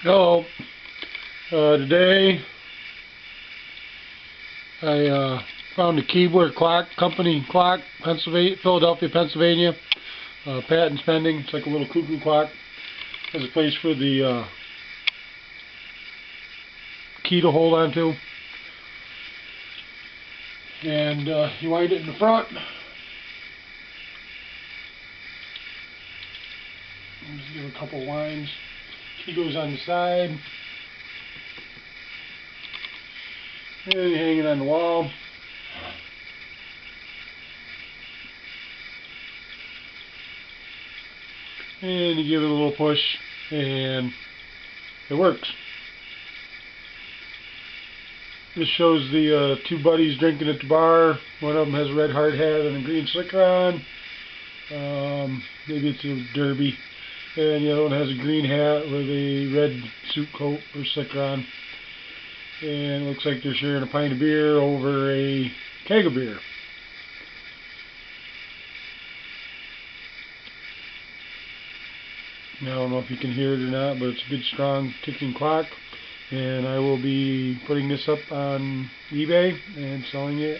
Hello. Today I found a Keebler clock, company clock, Philadelphia, Pennsylvania. Patent pending. It's like a little cuckoo clock. Has a place for the key to hold onto, and you wind it in the front. Just give it a couple winds. Key goes on the side, and you hang it on the wall. And you give it a little push, and it works. This shows the two buddies drinking at the bar. One of them has a red hard hat and a green slicker on. Maybe it's a derby. And the other one has a green hat with a red suit coat or slicker on. And it looks like they're sharing a pint of beer over a keg of beer. Now, I don't know if you can hear it or not, but it's a good, strong, ticking clock. And I will be putting this up on eBay and selling it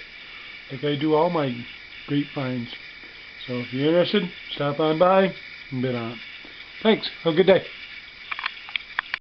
like I do all my great finds. So if you're interested, stop on by and bid on it. Thanks. Have a good day.